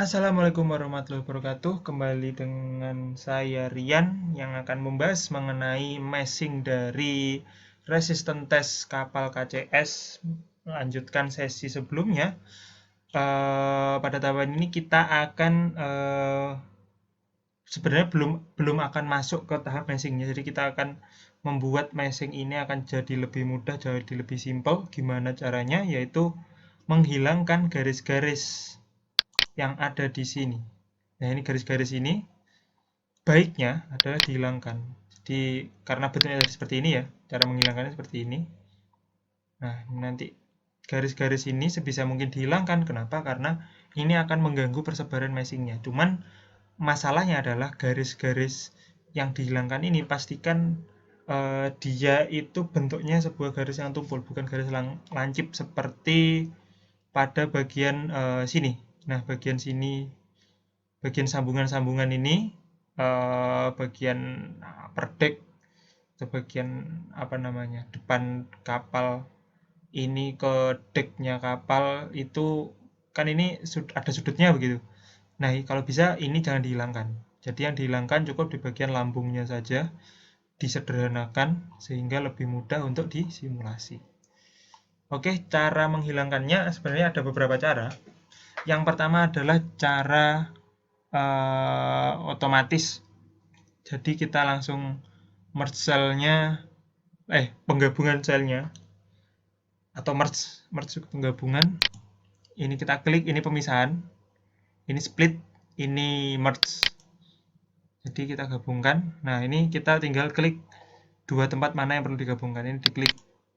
Assalamualaikum warahmatullahi wabarakatuh. Kembali dengan saya Rian yang akan membahas mengenai meshing dari resistance test kapal KCS. Melanjutkan sesi sebelumnya. Pada tahapan ini kita akan sebenarnya belum akan masuk ke tahap meshingnya. Jadi kita akan membuat meshing ini akan jadi lebih mudah, jadi lebih simpel. Gimana caranya? Yaitu menghilangkan garis-garis yang ada di sini. Nah, ini garis-garis ini baiknya adalah dihilangkan. Jadi karena bentuknya seperti ini ya, cara menghilangkannya seperti ini. Nah, nanti garis-garis ini sebisa mungkin dihilangkan. Kenapa? Karena ini akan mengganggu persebaran meshingnya. Cuman masalahnya adalah garis-garis yang dihilangkan ini pastikan dia itu bentuknya sebuah garis yang tumpul, bukan garis lancip seperti pada bagian sini. Nah, bagian sini, bagian sambungan-sambungan ini, bagian perdek atau bagian apa namanya depan kapal ini ke deknya kapal itu kan ini ada sudutnya begitu. Nah, kalau bisa ini jangan dihilangkan. Jadi yang dihilangkan cukup di bagian lambungnya saja, disederhanakan sehingga lebih mudah untuk disimulasi. Oke, cara menghilangkannya sebenarnya ada beberapa cara. Yang pertama adalah cara otomatis. Jadi kita langsung merge selnya, penggabungan selnya atau merge penggabungan. Ini kita klik, ini pemisahan, ini split, ini merge. Jadi kita gabungkan. Nah, ini kita tinggal klik dua tempat mana yang perlu digabungkan. Ini diklik.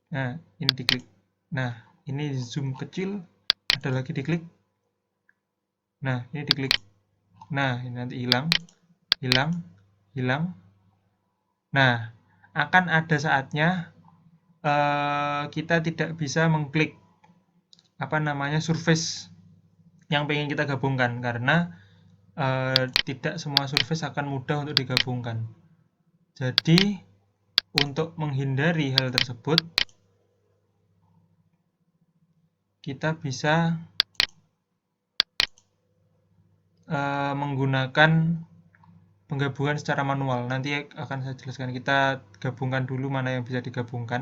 Nah, ini diklik. Nah, ini zoom kecil, ada lagi diklik. Nah, ini diklik. Nah, ini nanti hilang, hilang, hilang. Nah, akan ada saatnya kita tidak bisa mengklik apa namanya surface yang pengen kita gabungkan karena tidak semua surface akan mudah untuk digabungkan. Jadi untuk menghindari hal tersebut, kita bisa menggunakan penggabungan secara manual. Nanti akan saya jelaskan. Kita gabungkan dulu mana yang bisa digabungkan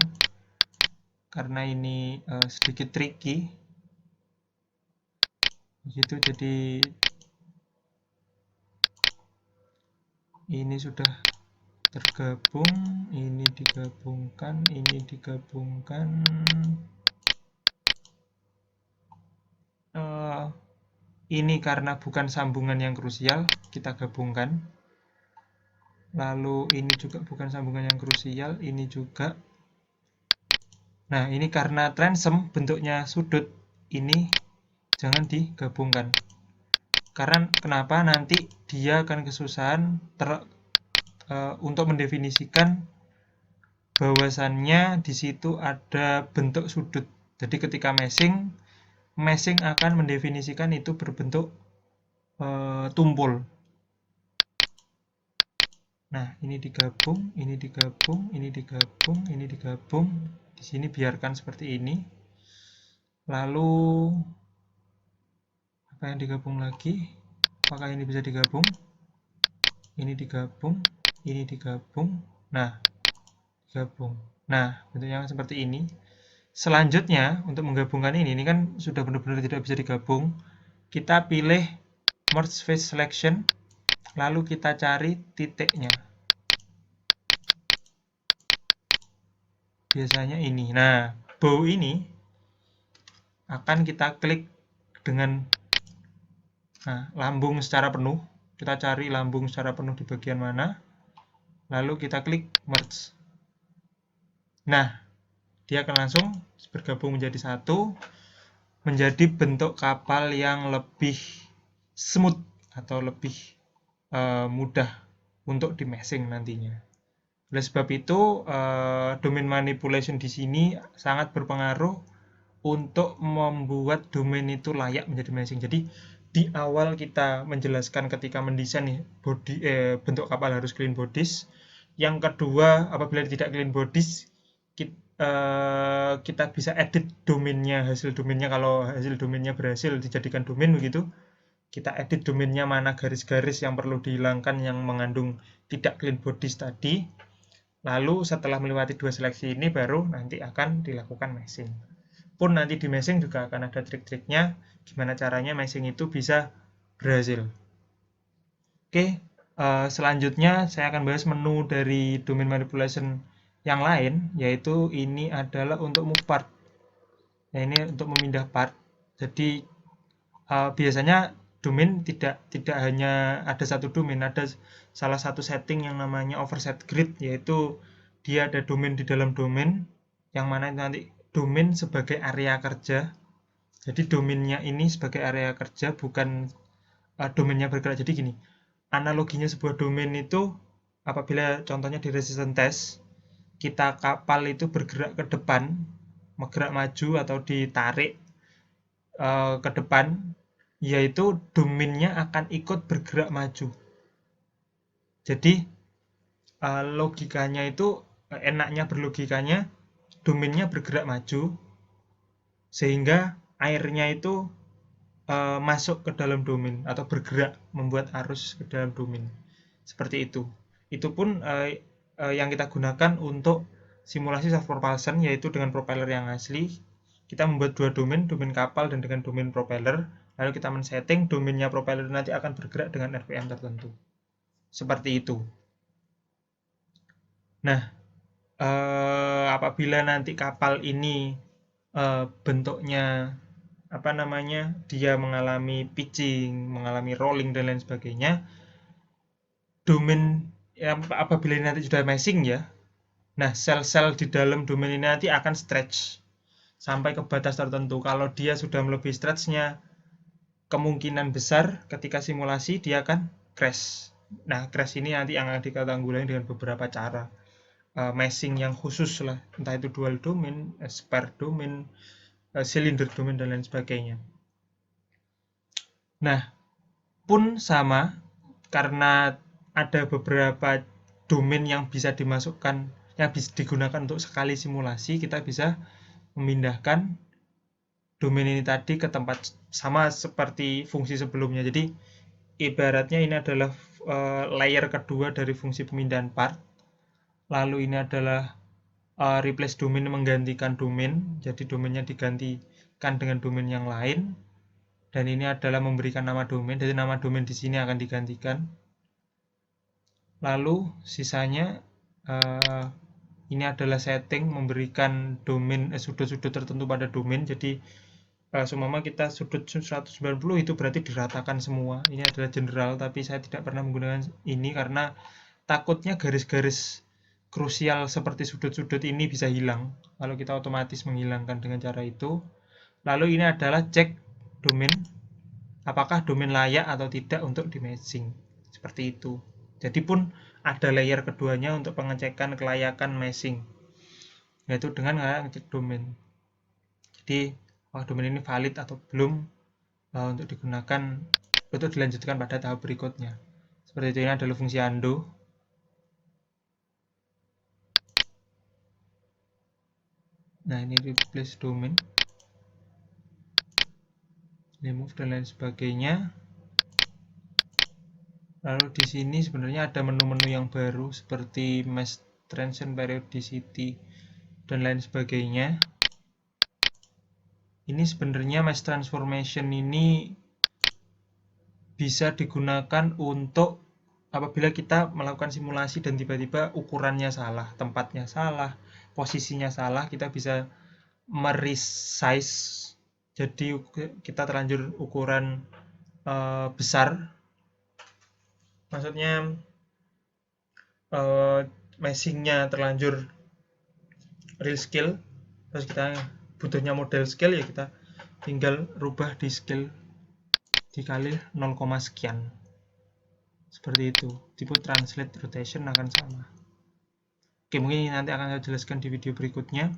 karena ini sedikit tricky. Begitu, jadi ini sudah tergabung, ini digabungkan, ini digabungkan. Ini karena bukan sambungan yang krusial, kita gabungkan. Lalu ini juga bukan sambungan yang krusial, ini juga. Nah, ini karena transom bentuknya sudut, ini jangan digabungkan. Karena kenapa? Nanti dia akan kesusahan untuk mendefinisikan bahwasannya di situ ada bentuk sudut. Jadi ketika meshing akan mendefinisikan itu berbentuk tumpul. Nah, ini digabung, ini digabung, ini digabung, ini digabung. Di sini biarkan seperti ini. Lalu apa yang digabung lagi? Apakah ini bisa digabung? Ini digabung, ini digabung. Nah, digabung. Nah, bentuknya seperti ini. Selanjutnya, untuk menggabungkan ini kan sudah benar-benar tidak bisa digabung. Kita pilih merge face selection, lalu kita cari titiknya. Biasanya ini. Nah, bow ini akan kita klik dengan lambung secara penuh. Kita cari lambung secara penuh di bagian mana. Lalu kita klik merge. Nah, dia akan langsung bergabung menjadi satu, menjadi bentuk kapal yang lebih smooth atau lebih mudah untuk di meshing nantinya. Oleh sebab itu, domain manipulation di sini sangat berpengaruh untuk membuat domain itu layak menjadi meshing. Jadi di awal kita menjelaskan ketika mendesain bentuk kapal harus clean bodies. Yang kedua, apabila tidak clean bodies, kita bisa edit domainnya, hasil domainnya. Kalau hasil domainnya berhasil dijadikan domain begitu, kita edit domainnya mana garis-garis yang perlu dihilangkan yang mengandung tidak clean bodies tadi. Lalu setelah melewati 2 seleksi ini baru nanti akan dilakukan meshing. Pun nanti di meshing juga akan ada trik-triknya gimana caranya meshing itu bisa berhasil. Oke, selanjutnya saya akan bahas menu dari domain manipulation yang lain, yaitu ini adalah untuk move part. Nah, ini untuk memindah part. Jadi biasanya domain tidak hanya ada satu domain, ada salah satu setting yang namanya overset grid, yaitu dia ada domain di dalam domain, yang mana nanti domain sebagai area kerja. Jadi domainnya ini sebagai area kerja, bukan domainnya bergerak. Jadi gini, analoginya sebuah domain itu apabila contohnya di resistance test, kita kapal itu bergerak ke depan, bergerak maju atau ditarik ke depan, yaitu domainnya akan ikut bergerak maju. Jadi logikanya itu enaknya berlogikanya domainnya bergerak maju sehingga airnya itu masuk ke dalam domain atau bergerak membuat arus ke dalam domain. Seperti itu. Itu pun yang kita gunakan untuk simulasi self propulsion, yaitu dengan propeller yang asli. Kita membuat dua domain kapal dan dengan domain propeller, lalu kita men-setting domainnya propeller nanti akan bergerak dengan RPM tertentu. Seperti itu. Nah, apabila nanti kapal ini bentuknya dia mengalami pitching, mengalami rolling dan lain sebagainya, domain apabila ini nanti sudah meshing ya, nah sel-sel di dalam domain ini nanti akan stretch sampai ke batas tertentu. Kalau dia sudah melebihi stretchnya, kemungkinan besar ketika simulasi dia akan crash. Nah, crash ini nanti yang akan ditanggulangi dengan beberapa cara. Meshing yang khusus lah, entah itu dual domain, spare domain, cylinder domain, dan lain sebagainya. Nah, pun sama, karena ada beberapa domain yang bisa dimasukkan, yang bisa digunakan untuk sekali simulasi, kita bisa memindahkan domain ini tadi ke tempat sama seperti fungsi sebelumnya. Jadi ibaratnya ini adalah layer kedua dari fungsi pemindahan part. Lalu ini adalah replace domain, menggantikan domain. Jadi domainnya digantikan dengan domain yang lain. Dan ini adalah memberikan nama domain. Jadi nama domain di sini akan digantikan. Lalu sisanya ini adalah setting memberikan domain sudut-sudut tertentu pada domain. Jadi seumpama kita sudut 190 itu berarti diratakan semua. Ini adalah general, tapi saya tidak pernah menggunakan ini karena takutnya garis-garis krusial seperti sudut-sudut ini bisa hilang kalau kita otomatis menghilangkan dengan cara itu. Lalu ini adalah cek domain, apakah domain layak atau tidak untuk di meshing. Seperti itu. Jadi pun ada layer keduanya untuk pengecekan kelayakan meshing, yaitu dengan ngecek domain. Jadi domain ini valid atau belum untuk digunakan, untuk dilanjutkan pada tahap berikutnya. Seperti itu. Ini adalah fungsi undo. Nah, ini replace domain, remove dan lain sebagainya. Lalu di sini sebenarnya ada menu-menu yang baru seperti mesh transition periodicity dan lain sebagainya. Ini sebenarnya mesh transformation ini bisa digunakan untuk apabila kita melakukan simulasi dan tiba-tiba ukurannya salah, tempatnya salah, posisinya salah, kita bisa meresize. Jadi kita terlanjur ukuran besar, maksudnya meshingnya terlanjur real scale, terus kita butuhnya model scale, ya kita tinggal rubah di scale dikali 0, sekian. Seperti itu. Tipe translate rotation akan sama. Oke, mungkin nanti akan saya jelaskan di video berikutnya.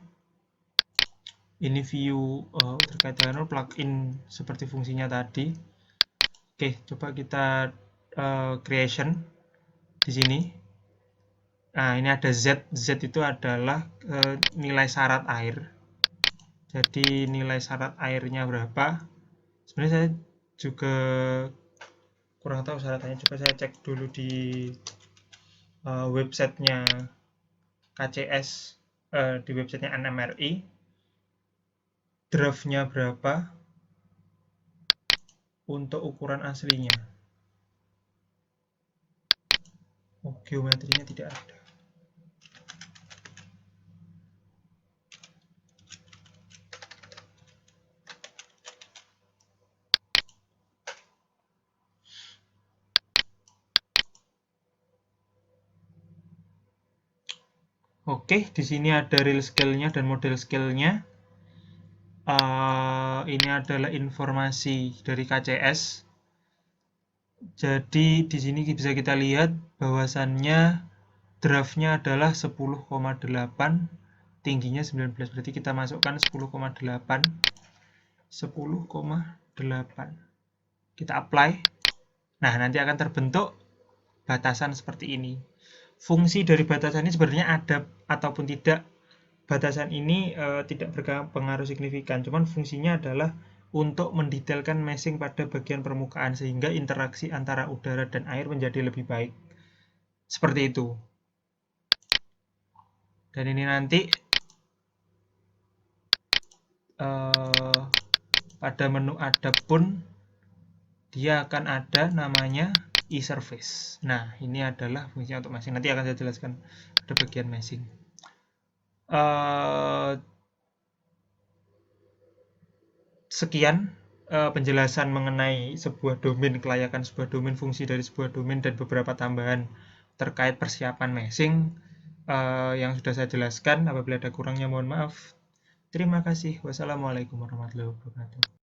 Ini view terkait dengan plugin seperti fungsinya tadi. Oke, coba kita creation di sini. Nah, ini ada Z. Z itu adalah nilai syarat air. Jadi nilai syarat airnya berapa? Sebenarnya saya juga kurang tahu syaratnya, coba saya cek dulu di websitenya KCS, di websitenya NMRI, draftnya berapa untuk ukuran aslinya. Oh, geometrinya tidak ada. Oke, di sini ada real scale-nya dan model scale-nya. Ini adalah informasi dari KCS. Jadi di sini bisa kita lihat bahwasannya draftnya adalah 10,8, tingginya 19, berarti kita masukkan 10,8. Kita apply. Nah, nanti akan terbentuk batasan seperti ini. Fungsi dari batasan ini sebenarnya ada ataupun tidak. Batasan ini tidak berpengaruh signifikan, cuman fungsinya adalah untuk mendetailkan meshing pada bagian permukaan sehingga interaksi antara udara dan air menjadi lebih baik. Seperti itu. Dan ini nanti pada menu adapt pun dia akan ada namanya e-surface. Nah, ini adalah fungsinya untuk meshing. Nanti akan saya jelaskan pada bagian meshing. Sekian penjelasan mengenai sebuah domain, kelayakan sebuah domain, fungsi dari sebuah domain, dan beberapa tambahan terkait persiapan meshing yang sudah saya jelaskan. Apabila ada kurangnya mohon maaf. Terima kasih. Wassalamualaikum warahmatullahi wabarakatuh.